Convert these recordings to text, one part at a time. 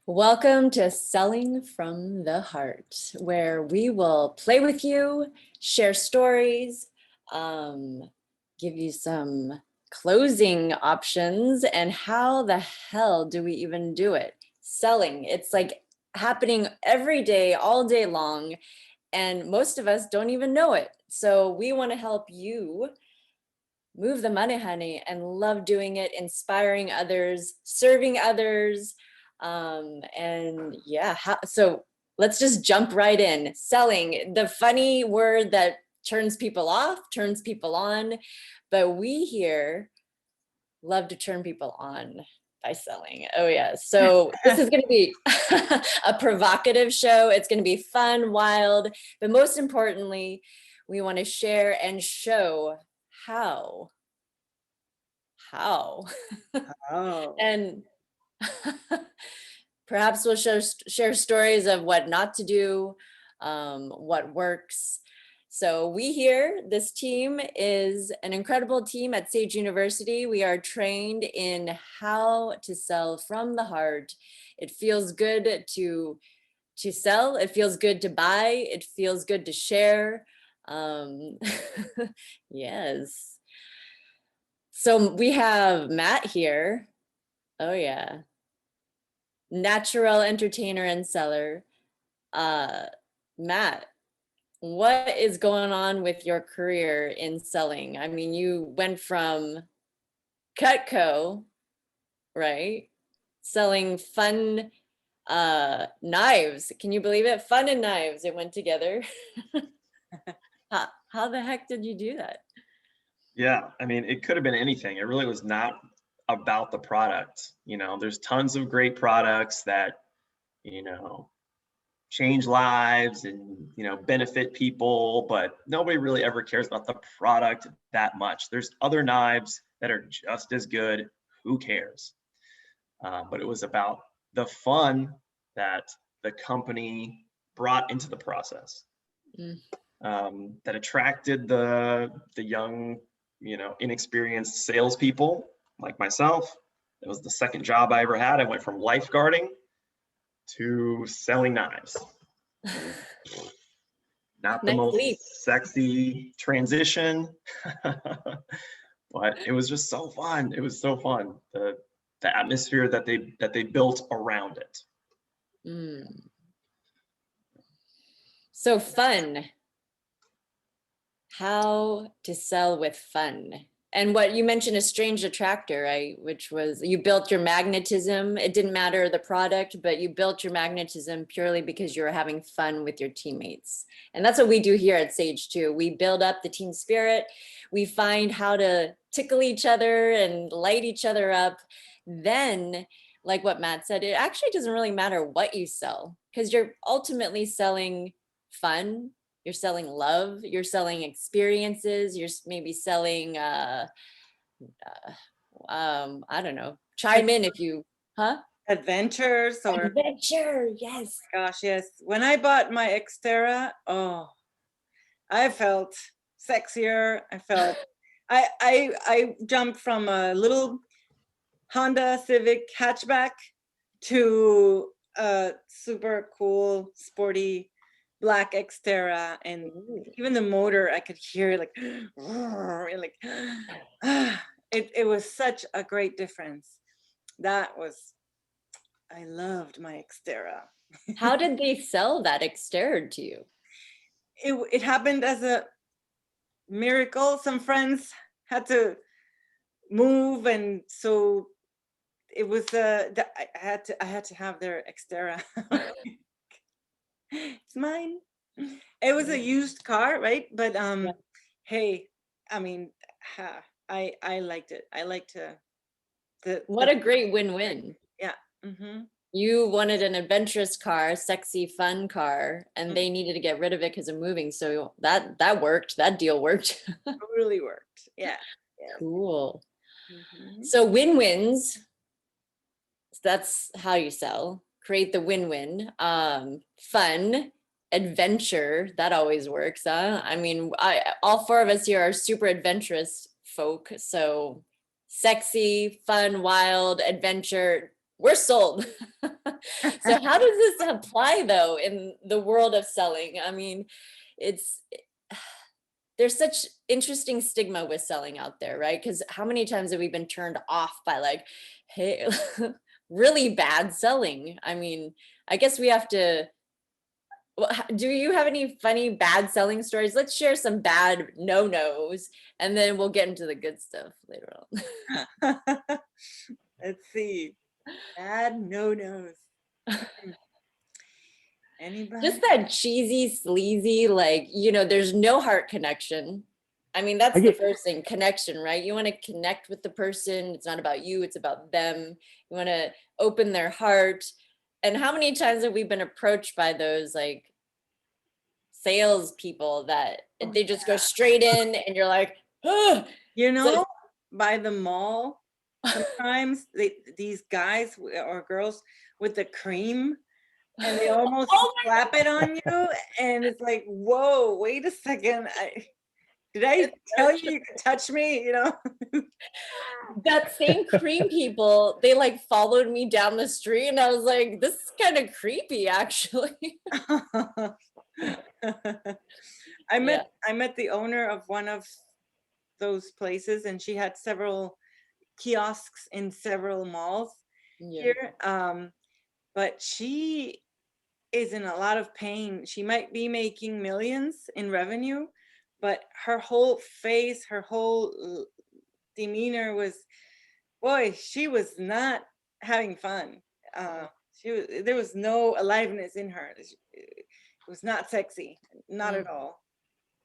Welcome to Selling from the Heart, where we will play with you, share stories, give you some closing options, and how the hell do we even do it? Selling, it's like happening every day, all day long, and most of us don't even know it. So we want to help you move the money, honey, and love doing it, inspiring others, serving others. And yeah, so let's just jump right in. Selling, the funny word that turns people off, turns people on, but we here love to turn people on by selling. Oh yeah. So this is going to be a provocative show. It's going to be fun, wild, but most importantly, we want to share and show how how Oh, and perhaps we'll share stories of what not to do, what works. So we here, this team is an incredible team at Sage University. We are trained in how to sell from the heart. It feels good to sell. It feels good to buy. It feels good to share. Um, yes. So we have Matt here. Oh yeah. Natural entertainer and seller. Uh, Matt, what is going on with your career in selling? I mean, you went from Cutco, right? Selling fun knives. Can you believe it? Fun and knives. It went together. How the heck did you do that? Yeah, I mean, it could have been anything. It really was not about the product. There's tons of great products that, you know, change lives and, benefit people, but nobody really ever cares about the product that much. There's other knives that are just as good. Who cares? But it was about the fun that the company brought into the process. Mm. That attracted the young, inexperienced salespeople like myself. It was the second job I ever had. I went from lifeguarding to selling knives. Not the Nice most leap. sexy transition, but it was just so fun. It was so fun. The atmosphere that they built around it. Mm. So fun. How to sell with fun. And what you mentioned, a strange attractor, right? Which was you built your magnetism. It didn't matter the product, but you built your magnetism purely because you were having fun with your teammates. And that's what we do here at Sage too. We build up the team spirit. We find how to tickle each other and light each other up. Then, like what Matt said, it actually doesn't really matter what you sell because you're ultimately selling fun, you're selling love, you're selling experiences, you're maybe selling I don't know, chime in if you adventures or adventure. Yes. gosh, yes. When I bought my Xterra, oh, I felt sexier. I jumped from a little Honda Civic hatchback to a super cool, sporty black Xterra, and Ooh. even the motor I could hear like, like it was such a great difference. I loved my Xterra. How did they sell that Xterra to you? It happened as a miracle. Some friends had to move, and so it was I had to have their Xterra. It's mine. It was a used car, right? But Yeah. hey, I mean, I liked it. I liked What a great win-win. yeah. Mm-hmm. You wanted an adventurous car, sexy, fun car, and they needed to get rid of it because of moving. So that worked. That deal worked. Really worked. Yeah. Yeah. Cool. Mm-hmm. So win-wins, that's how you sell. Create the win-win. Fun, adventure, that always works. I mean, all four of us here are super adventurous folk. So sexy, fun, wild, adventure. we're sold. So how does this apply though in the world of selling? I mean, it's there's such interesting stigma with selling out there, right? Because how many times have we been turned off by like, hey, really bad selling? I mean, I guess we have to. Well, do you have any funny bad selling stories? Let's share some bad no-nos, and then we'll get into the good stuff later on. Let's see. Bad no-nos. Anybody? Just that cheesy, sleazy, like, there's no heart connection. I mean, that's I the get- first thing, connection, right? You want to connect with the person. It's not about you, it's about them. You want to open their heart. And how many times have we been approached by those like sales people that Oh, they just go straight in and you're like, oh, You So- know, by the mall, sometimes these guys or girls with the cream, and they almost Oh my slap it on you, and it's like, whoa, wait a second. Did I tell you could touch me? that same cream people, they like followed me down the street and I was like, this is kind of creepy actually. I met the owner of one of those places, and she had several kiosks in several malls Yeah. here. But she is in a lot of pain. She might be making millions in revenue, but her whole face, her whole demeanor was, boy, she was not having fun. There was no aliveness in her. It was not sexy, not at all.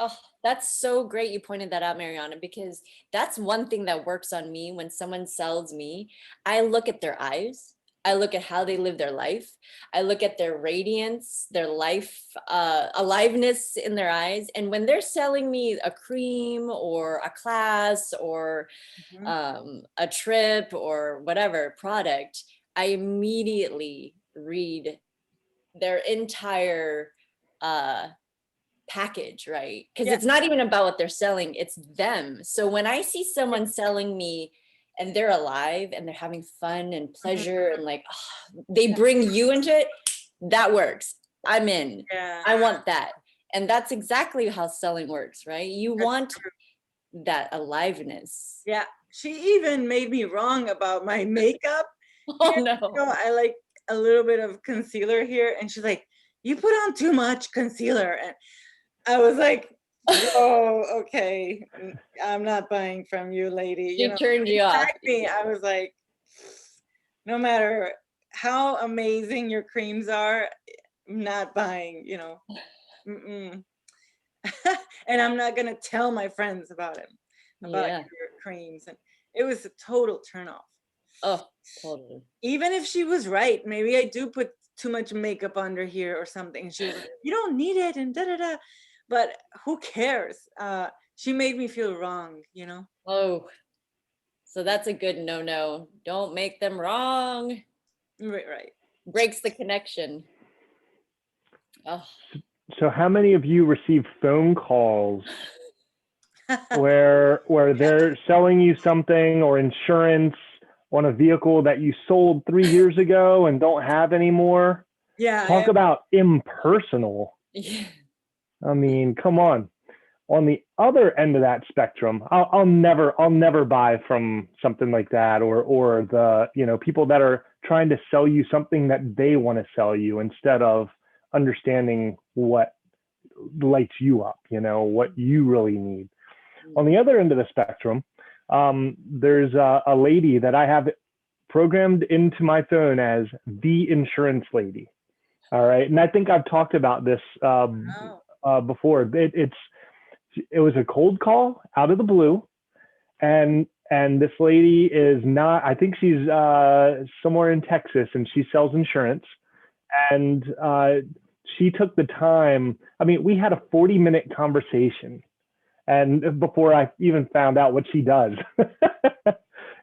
Oh, that's so great you pointed that out, Mariana, because that's one thing that works on me when someone sells me. I look at their eyes. I look at how they live their life. I look at their radiance, their life, aliveness in their eyes. And when they're selling me a cream or a class or a trip or whatever product, I immediately read their entire package, right? Because Yeah. it's not even about what they're selling, it's them. So when I see someone selling me and they're alive and they're having fun and pleasure and like they bring you into it, that works. I'm in. Yeah. I want that. And that's exactly how selling works, right? You That's want that aliveness. Yeah. She even made me wrong about my makeup. Oh You no. know, I like a little bit of concealer here, and she's like, "You put on too much concealer," and I was like, "Oh, okay, I'm not buying from you, lady." She turned you off. Exactly. I was like, no matter how amazing your creams are, I'm not buying. Mm-mm. And I'm not gonna tell my friends about it, about Yeah. your creams, and it was a total turnoff. Oh, totally. Even if she was right, maybe I do put too much makeup under here or something. She was like, "You don't need it," and da da da. But who cares? She made me feel wrong. Oh, so that's a good no. Don't make them wrong. Right. Breaks the connection. Oh, So how many of you receive phone calls where they're selling you something or insurance on a vehicle that you sold 3 years ago and don't have anymore? Yeah. Talk about impersonal. yeah. I mean, come on. On the other end of that spectrum, I'll never buy from something like that, or the people that are trying to sell you something that they want to sell you instead of understanding what lights you up, what you really need. On the other end of the spectrum, there's a lady that I have programmed into my phone as the insurance lady. All right, and I think I've talked about this before. It was a cold call out of the blue, and this lady is not. I think she's somewhere in Texas, and she sells insurance. And she took the time. I mean, we had a 40-minute conversation, and before I even found out what she does.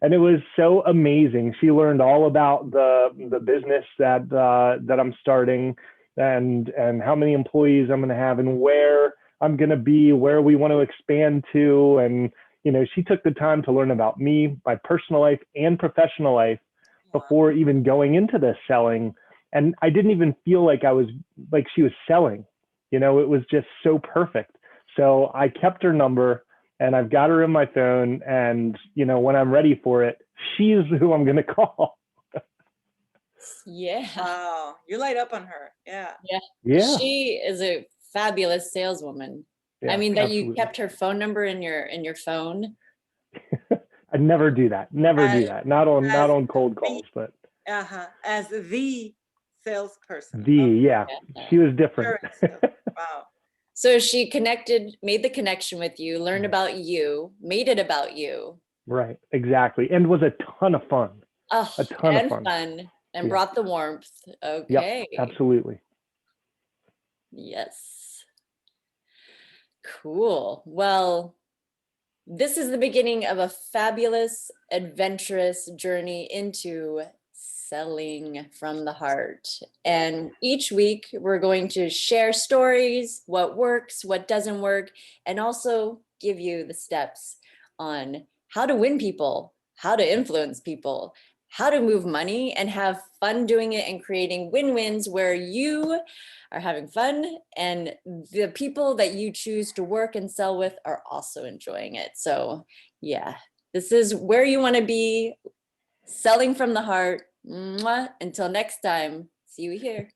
And it was so amazing. She learned all about the business that I'm starting, and how many employees I'm going to have, and where I'm going to be, where we want to expand to. And she took the time to learn about me, my personal life and professional life, before even going into this selling. And I didn't even feel like she was selling, you know, it was just so perfect. So I kept her number and I've got her in my phone, and, you know, when I'm ready for it, she's who I'm going to call. Yeah. Wow, you light up on her. Yeah. Yeah. She is a fabulous saleswoman. I Yeah, mean, that you absolutely. kept her phone number in your phone. I'd never do that. Never do As, that. Not as on cold the, calls, but as the salesperson. yeah, Yeah. she was different. Insurance sales. Wow. So she made the connection with you, learned about you, made it about you. Right, exactly. And was a ton of fun. Oh, A ton of and fun. fun, and Yeah. brought the warmth. Yep, Okay. absolutely. Yes. Cool. Well, this is the beginning of a fabulous, adventurous journey into selling from the heart. And each week we're going to share stories, what works, what doesn't work, and also give you the steps on how to win people, how to influence people, how to move money and have fun doing it, and creating win-wins where you are having fun and the people that you choose to work and sell with are also enjoying it. So yeah, this is where you want to be, selling from the heart. Mwah. Until next time, see you here.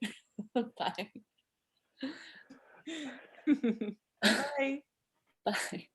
Bye. Bye. Bye.